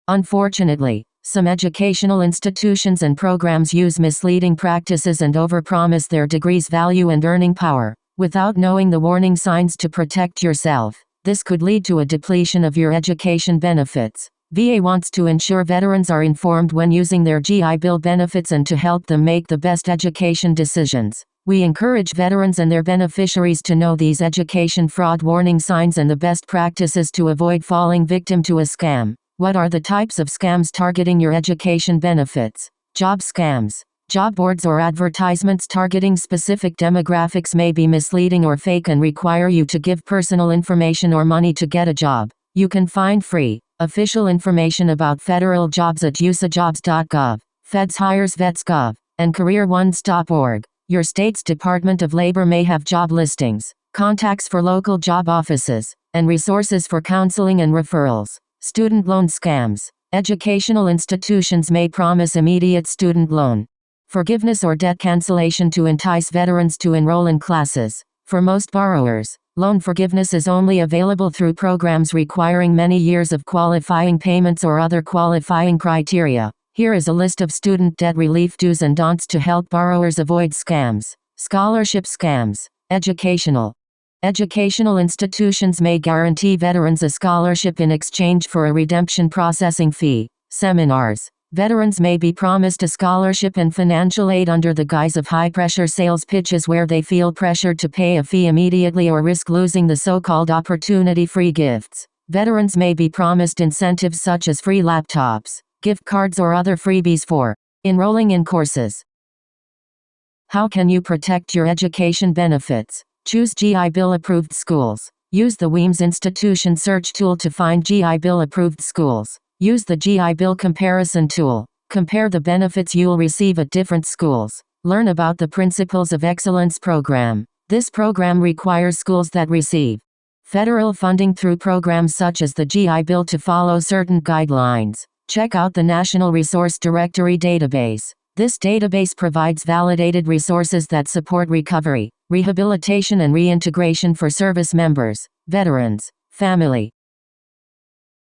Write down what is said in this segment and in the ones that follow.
Unfortunately, some educational institutions and programs use misleading practices and overpromise their degrees' value and earning power, without knowing the warning signs to protect yourself. This could lead to a depletion of your education benefits. VA wants to ensure veterans are informed when using their GI Bill benefits and to help them make the best education decisions. We encourage veterans and their beneficiaries to know these education fraud warning signs and the best practices to avoid falling victim to a scam. What are the types of scams targeting your education benefits? Job scams. Job boards or advertisements targeting specific demographics may be misleading or fake and require you to give personal information or money to get a job. You can find free, official information about federal jobs at usajobs.gov, FedsHiresVets.gov, and CareerOnes.org. Your state's Department of Labor may have job listings, contacts for local job offices, and resources for counseling and referrals. Student loan scams. Educational institutions may promise immediate student loan forgiveness or debt cancellation to entice veterans to enroll in classes. For most borrowers, loan forgiveness is only available through programs requiring many years of qualifying payments or other qualifying criteria. Here is a list of student debt relief do's and don'ts to help borrowers avoid scams. Scholarship scams. Educational institutions may guarantee veterans a scholarship in exchange for a redemption processing fee. Seminars. Veterans may be promised a scholarship and financial aid under the guise of high-pressure sales pitches where they feel pressured to pay a fee immediately or risk losing the so-called opportunity-free gifts. Veterans may be promised incentives such as free laptops, gift cards or other freebies for enrolling in courses. How can you protect your education benefits? Choose GI Bill approved schools. Use the Weems Institution search tool to find GI Bill approved schools. Use the GI Bill comparison tool. Compare the benefits you'll receive at different schools. Learn about the Principles of Excellence program. This program requires schools that receive federal funding through programs such as the GI Bill to follow certain guidelines. Check out the National Resource Directory database. This database provides validated resources that support recovery, rehabilitation and reintegration for service members, veterans, family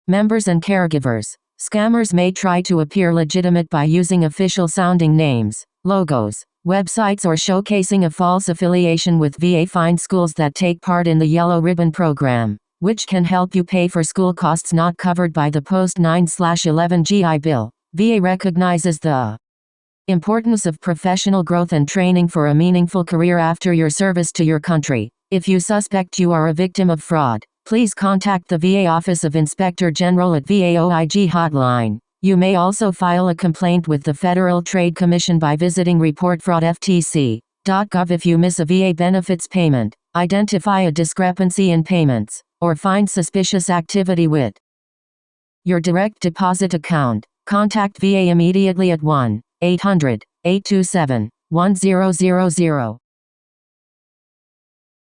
members and caregivers. Scammers may try to appear legitimate by using official-sounding names, logos, websites or showcasing a false affiliation with VA. Find schools that take part in the Yellow Ribbon program, which can help you pay for school costs not covered by the Post-9/11 GI Bill. VA recognizes the importance of professional growth and training for a meaningful career after your service to your country. If you suspect you are a victim of fraud, please contact the VA Office of Inspector General at VA OIG hotline. You may also file a complaint with the Federal Trade Commission by visiting reportfraudftc.gov if you miss a VA benefits payment, identify a discrepancy in payments, or find suspicious activity with your direct deposit account. Contact VA immediately at 1-800-827-1000.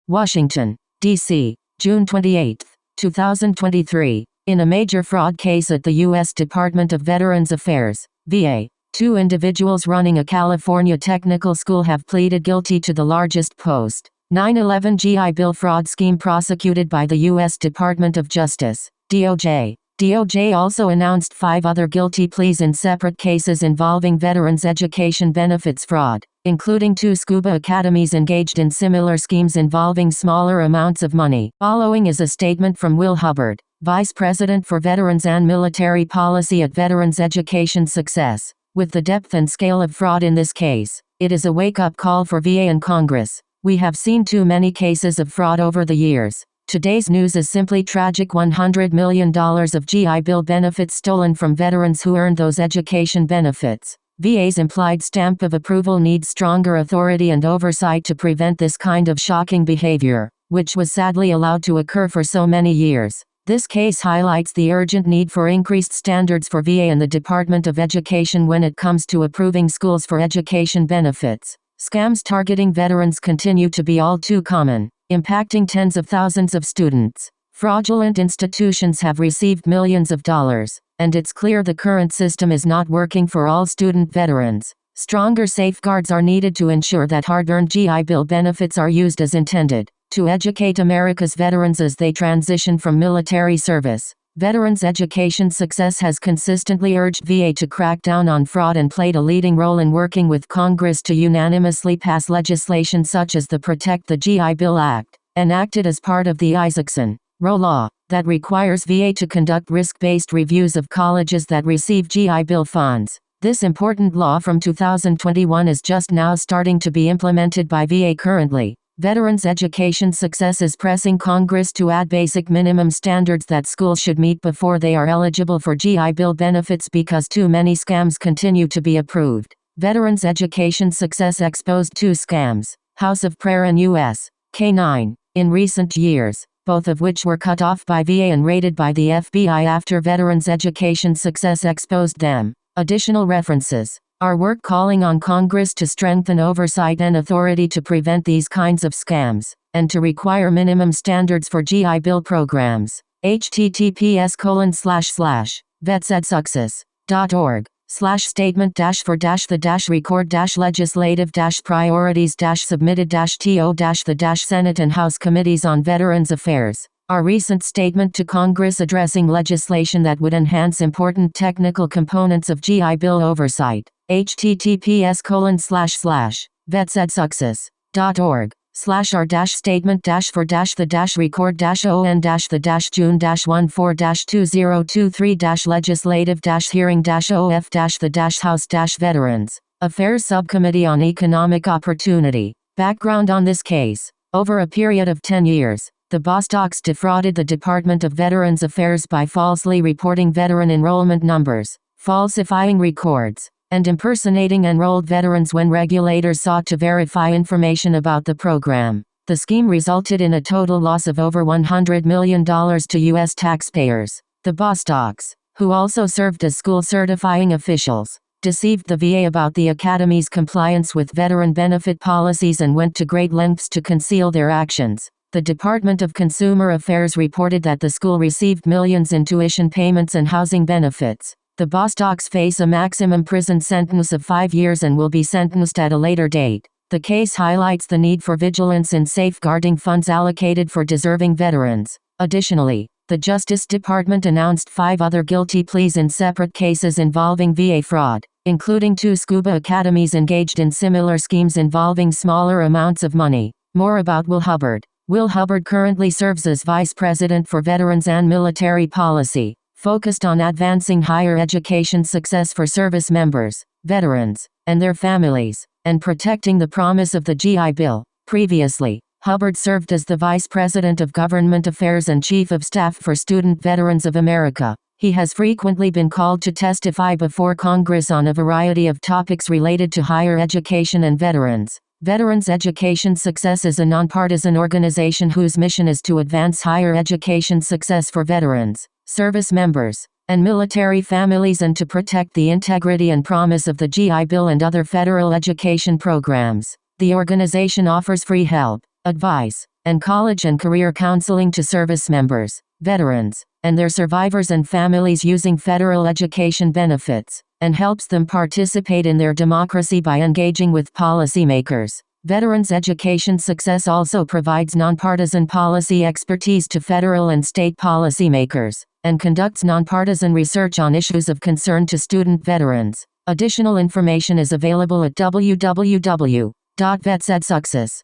Washington, D.C., June 28, 2023. In a major fraud case at the U.S. Department of Veterans Affairs, VA, 2 individuals running a California technical school have pleaded guilty to the largest post-9/11 GI Bill fraud scheme prosecuted by the U.S. Department of Justice, DOJ. DOJ also announced 5 other guilty pleas in separate cases involving veterans' education benefits fraud, including 2 scuba academies engaged in similar schemes involving smaller amounts of money. Following is a statement from Will Hubbard, Vice President for Veterans and Military Policy at Veterans Education Success. With the depth and scale of fraud in this case, it is a wake-up call for VA and Congress. We have seen too many cases of fraud over the years. Today's news is simply tragic. $100 million of GI Bill benefits stolen from veterans who earned those education benefits. VA's implied stamp of approval needs stronger authority and oversight to prevent this kind of shocking behavior, which was sadly allowed to occur for so many years. This case highlights the urgent need for increased standards for VA and the Department of Education when it comes to approving schools for education benefits. Scams targeting veterans continue to be all too common, impacting tens of thousands of students. Fraudulent institutions have received millions of dollars, and it's clear the current system is not working for all student veterans. Stronger safeguards are needed to ensure that hard-earned GI Bill benefits are used as intended, to educate America's veterans as they transition from military service Veterans Education Success has consistently urged VA to crack down on fraud and played a leading role in working with Congress to unanimously pass legislation such as the Protect the GI Bill Act, enacted as part of the Isaacson-Roe law, that requires VA to conduct risk-based reviews of colleges that receive GI Bill funds. This important law from 2021 is just now starting to be implemented by VA currently. Veterans Education Success is pressing Congress to add basic minimum standards that schools should meet before they are eligible for GI Bill benefits because too many scams continue to be approved. Veterans Education Success exposed 2 scams, House of Prayer and U.S. K-9, in recent years, both of which were cut off by VA and raided by the FBI after Veterans Education Success exposed them. Additional references. Our work calling on Congress to strengthen oversight and authority to prevent these kinds of scams, and to require minimum standards for GI Bill programs. https://vetsedsuccess.org/statement-for-the-record-legislative-priorities-submitted-to-the-Senate and House Committees on Veterans Affairs. Our recent statement to Congress addressing legislation that would enhance important technical components of GI Bill oversight. https://vetsedsuccess.org/r-statement-for-the-record-on-the-June-14-202-legislative-hearing-OF-House-Veterans Affairs Subcommittee on Economic Opportunity. Background on this case. Over a period of 10 years, the Bostocks defrauded the Department of Veterans Affairs by falsely reporting veteran enrollment numbers, falsifying records, and impersonating enrolled veterans when regulators sought to verify information about the program. The scheme resulted in a total loss of over $100 million to U.S. taxpayers. The Bostocks, who also served as school certifying officials, deceived the VA about the Academy's compliance with veteran benefit policies and went to great lengths to conceal their actions. The Department of Consumer Affairs reported that the school received millions in tuition payments and housing benefits. The Bostocks face a maximum prison sentence of 5 years and will be sentenced at a later date. The case highlights the need for vigilance in safeguarding funds allocated for deserving veterans. Additionally, the Justice Department announced 5 other guilty pleas in separate cases involving VA fraud, including 2 scuba academies engaged in similar schemes involving smaller amounts of money. More about Will Hubbard. Will Hubbard currently serves as Vice President for Veterans and Military Policy, focused on advancing higher education success for service members, veterans, and their families, and protecting the promise of the GI Bill. Previously, Hubbard served as the Vice President of Government Affairs and Chief of Staff for Student Veterans of America. He has frequently been called to testify before Congress on a variety of topics related to higher education and veterans. Veterans Education Success is a nonpartisan organization whose mission is to advance higher education success for veterans, service members, and military families and to protect the integrity and promise of the GI Bill and other federal education programs. The organization offers free help, advice, and college and career counseling to service members, veterans, and their survivors and families using federal education benefits, and helps them participate in their democracy by engaging with policymakers. Veterans Education Success also provides nonpartisan policy expertise to federal and state policymakers, and conducts nonpartisan research on issues of concern to student veterans. Additional information is available at www.vetsedsuccess.org.